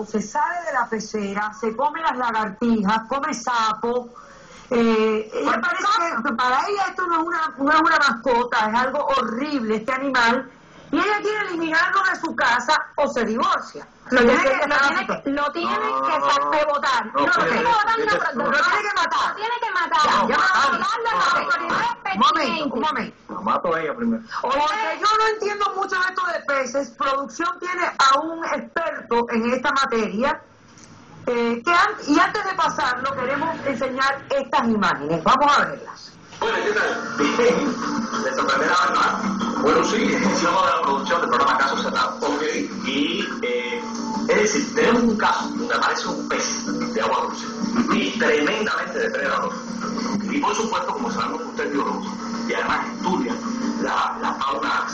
se sale de la pecera, se come las lagartijas, come sapo. Ella parece que para ella esto no es una mascota, es algo horrible este animal, y ella quiere eliminarlo de su casa o se divorcia. Lo tiene que botar. Lo tiene que matar. Un momento. La mato a ella primero. Porque yo no entiendo mucho de esto de peces. Producción tiene a un experto en esta materia. Y antes de pasarlo, queremos enseñar estas imágenes. Vamos a verlas. Bueno, ¿qué tal? ¿Les sorprenderá verlo? Bueno, sí, somos de la producción del programa Caso Cerrado. Ok. Y, es decir, tenemos un caso donde aparece un pez de agua dulce y tremendamente depredador. Y por supuesto, como sabemos que usted es biólogo y además estudia la fauna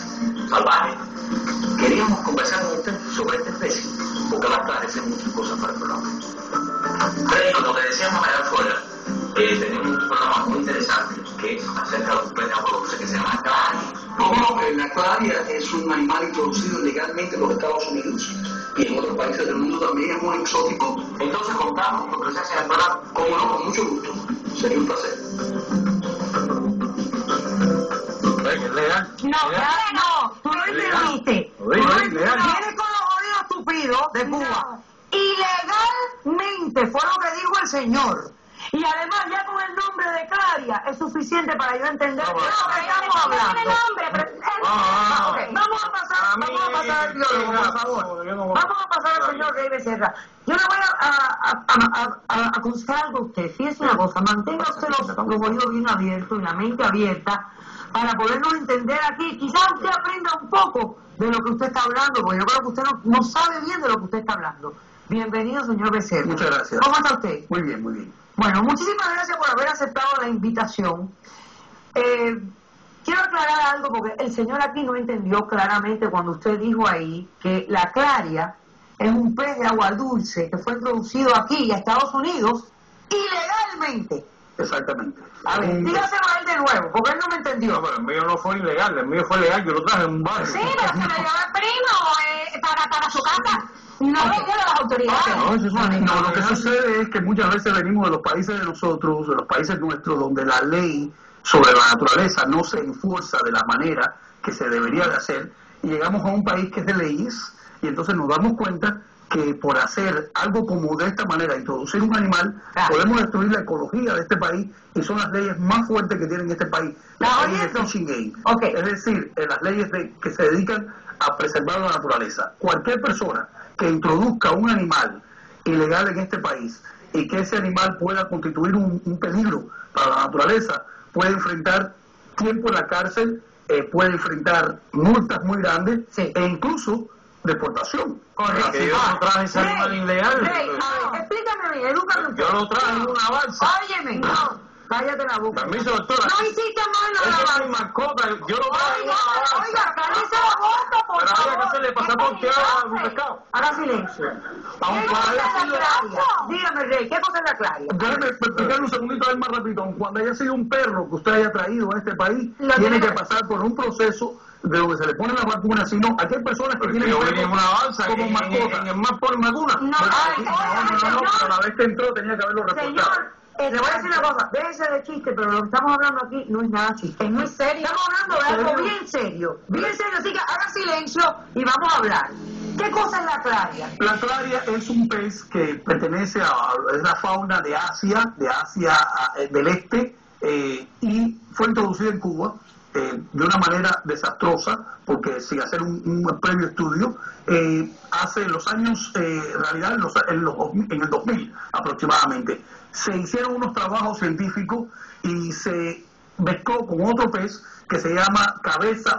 salvaje, queríamos conversar con usted sobre esta especie, porque va a esclarecer muchas cosas para el programa. Pero lo que decíamos allá afuera, tenemos un programa muy interesante que es acerca de un pez de agua dulce que se llama claria. ¿Cómo? La claria es un animal introducido ilegalmente en los Estados Unidos y en otros países del mundo también, es muy exótico. Entonces contamos con presencia en el programa. Como no, con mucho gusto. Sería un placer. ¿Es legal? No, tú no entendiste. Viene con los oídos tupidos de Cuba. Ilegalmente fue lo que dijo el señor. Y además ya con el nombre de Claria es suficiente para yo entender de lo que estamos hablando. Vamos a pasar al biólogo, por favor. Vamos a pasar al señor Rey Becerra. Yo le voy a aconsejar algo a usted. Fíjese una cosa, mantenga usted los oídos bien abiertos y la mente abierta para podernos entender aquí. Quizás usted aprenda un poco de lo que usted está hablando, porque yo creo que usted no sabe bien de lo que usted está hablando. Bienvenido, señor Becerra. Muchas gracias. ¿Cómo está usted? Muy bien, muy bien. Bueno, muchísimas gracias por haber aceptado la invitación. Quiero aclarar algo porque el señor aquí no entendió claramente cuando usted dijo ahí que la claria es un pez de agua dulce que fue introducido aquí a Estados Unidos ilegalmente. Exactamente. A ver, dígaselo a él de nuevo, porque él no me entendió. No, pero el mío no fue ilegal, el mío fue legal, yo lo traje en un barrio. Sí, pero se lo llevó el primo para su casa. No lo quiero las autoridades. No, lo que sucede es que muchas veces venimos de los países de nosotros, de los países nuestros, donde la ley sobre la naturaleza no se enfuerza de la manera que se debería de hacer, y llegamos a un país que es de leyes, y entonces nos damos cuenta que por hacer algo como de esta manera, introducir un animal, podemos destruir la ecología de este país, y son las leyes más fuertes que tiene este país, las leyes de Fishing Game. Es decir, las leyes que se dedican a preservar la naturaleza. Cualquier persona que introduzca un animal ilegal en este país y que ese animal pueda constituir un peligro para la naturaleza, puede enfrentar tiempo en la cárcel, puede enfrentar multas muy grandes e incluso deportación. Correcto. Que yo no traje ese animal ilegal. Explícame bien, edúcame un poco. Yo lo traje en una balsa. Óyeme, cállate la boca. Permiso, doctora. No hiciste mal la balsa. balsa. Es mi mascota, yo lo traje en una balsa. Oiga, cállese la boca, por favor. Pero había que hacerle pasaporte a un pescado. Haga silencio. Aunque haya sido... Dígame, Rey, ¿qué cosa es la claria? Déjame explicarle un segundito a él más rapidito. Cuando haya sido un perro que usted haya traído a este país, tiene que pasar por un proceso de donde se le ponen las vacunas, sino aquí hay personas que tienen una balsa como mascota. En el mar por vacuna. No, pero la vez que entró tenía que haberlo reportado. Le voy a decir una cosa, déjese de chiste, pero lo que estamos hablando aquí no es nada chiste, es muy serio. Estamos hablando de algo bien serio, así que haga silencio y vamos a hablar. ¿Qué cosa es la claria? La claria es un pez que pertenece a la fauna de Asia del Este, y fue introducido en Cuba de una manera desastrosa, porque sin hacer un previo estudio, hace los años, en realidad en el 2000 aproximadamente, se hicieron unos trabajos científicos y se mezcló con otro pez que se llama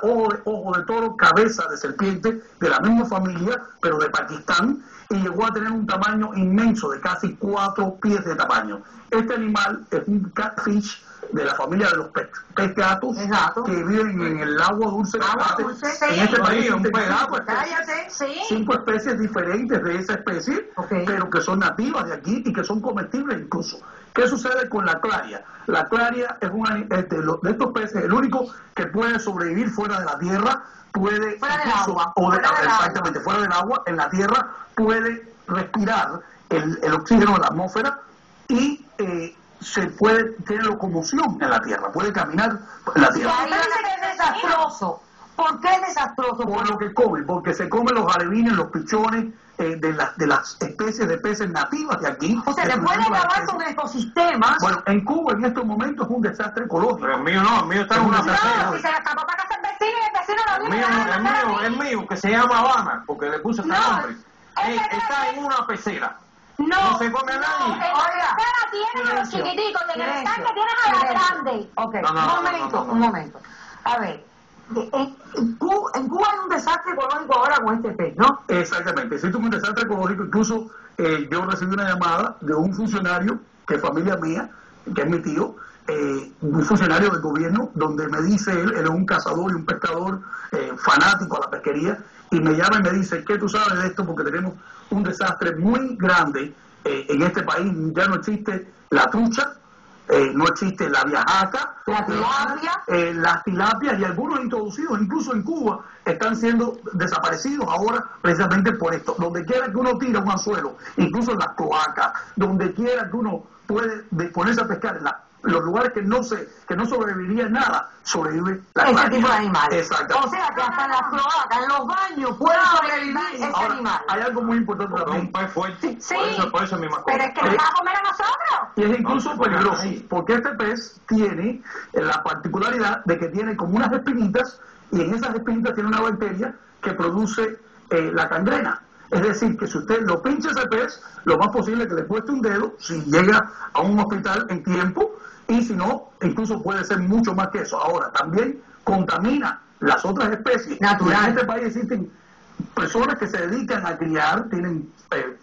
ojo de toro, cabeza de serpiente, de la misma familia, pero de Pakistán, y llegó a tener un tamaño inmenso, de casi 4 pies de tamaño. Este animal es un catfish, de la familia de los pez gatos Exacto. que viven en el agua dulce. Agua dulce, sí. En este país un existen pez gato. cinco especies. Cállate, sí. 5 especies diferentes de esa especie, Ok. pero que son nativas de aquí y que son comestibles incluso. ¿Qué sucede con la claria? La claria es de estos peces el único que puede sobrevivir fuera de la tierra, puede Fuera del incluso- agua, o de- fuera del exactamente, fuera del agua, en la tierra puede respirar el oxígeno de la atmósfera y tiene locomoción en la tierra, puede caminar en la tierra. Usted dice que es desastroso. ¿Por qué es desastroso? Por lo que come, porque se comen los alevines, los pichones de las especies de peces nativas de aquí. O sea, le puede acabar con ecosistemas. Bueno, en Cuba en estos momentos es un desastre ecológico. Pero el mío no, el mío está en una No, pecera. No, si se le escapó para casa el vecino y el vecino lo El vio. mío, el mío, que se llama Habana, porque le puse este No, nombre. Está en una pecera. No, No se come a nadie. En la pecera tienen a los Silencio. chiquiticos y en el Silencio. estanque tienen a la grande. Ok, No, no, un no, momento, no, no. un momento. A ver, en Cuba hay un desastre ecológico ahora con este pez, ¿no? Exactamente, existe un desastre ecológico. Incluso yo recibí una llamada de un funcionario, que es familia mía, que es mi tío, un funcionario del gobierno, donde me dice él es un cazador y un pescador fanático a la pesquería, y me llama y me dice, ¿qué tú sabes de esto? Porque tenemos un desastre muy grande en este país. Ya no existe la trucha, no existe la viajaca, La tilapia. las tilapias y algunos introducidos, incluso en Cuba, están siendo desaparecidos ahora precisamente por esto. Donde quiera que uno tira un anzuelo, incluso en las cloacas, donde quiera que uno puede ponerse a pescar, en los lugares que no sobreviviría nada, sobrevive la Ese claria. tipo de animales. Exacto. O sea, que hasta en las cloacas, en los baños, puede sobrevivir ese Ahora, animal. hay algo muy importante Porque es también. un pez fuerte. Sí. Por eso es mi mascota. Pero es que nos va a comer a nosotros. Y es incluso No, peligroso, ahí. porque este pez tiene la particularidad de que tiene como unas espinitas, y en esas espinitas tiene una bacteria que produce la gangrena. Es decir, que si usted lo pincha ese pez, lo más posible es que le cueste un dedo si llega a un hospital en tiempo, y si no, incluso puede ser mucho más que eso. Ahora, también contamina las otras especies. Natural. Y en este país existen personas que se dedican a criar, tienen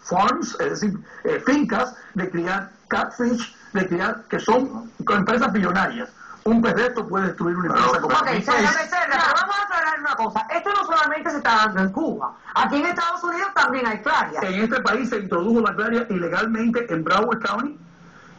farms, es decir, fincas de criar catfish, de criar, que son empresas millonarias. Un pez de esto puede destruir una empresa como Ok, esta. señora Becerra, pero vamos a aclarar una cosa. Esto no solamente se está dando en Cuba. Aquí en Estados Unidos también hay claria. En este país se introdujo la claria ilegalmente en Broward County,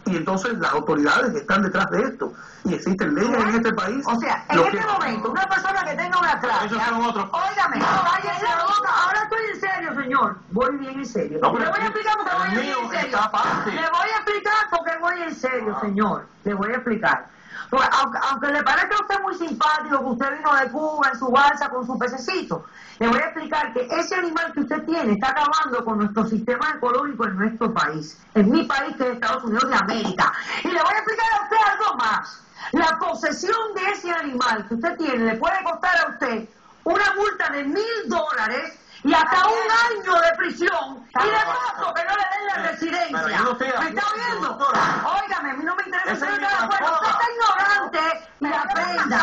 y entonces las autoridades están detrás de esto. Y existen leyes en este país. O sea, en lo este que- momento, una persona que tenga una claria... Esos son otros. Óigame, no, váyase a la boca. Ahora estoy en serio, señor. Voy bien en serio. No, Le pero voy a explicar porque voy el bien mío en serio. está aparte. Le voy a explicar porque voy en serio, señor. Le voy a explicar. Pues, aunque le parezca a usted muy simpático que usted vino de Cuba en su balsa con su pececito, le voy a explicar que ese animal que usted tiene está acabando con nuestro sistema ecológico en nuestro país, en mi país que es Estados Unidos de América. Y le voy a explicar a usted algo más. La posesión de ese animal que usted tiene le puede costar a usted una multa de $1,000 y hasta un año de prisión y de paso que no le den la Pero residencia. yo no estoy ¿Me está haciendo, oyendo? doctora. Óigame, a mí no me interesa Esa usted es mi está de acuerdo. Usted mascota. está ignorante y aprenda.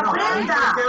No, Aprenda. que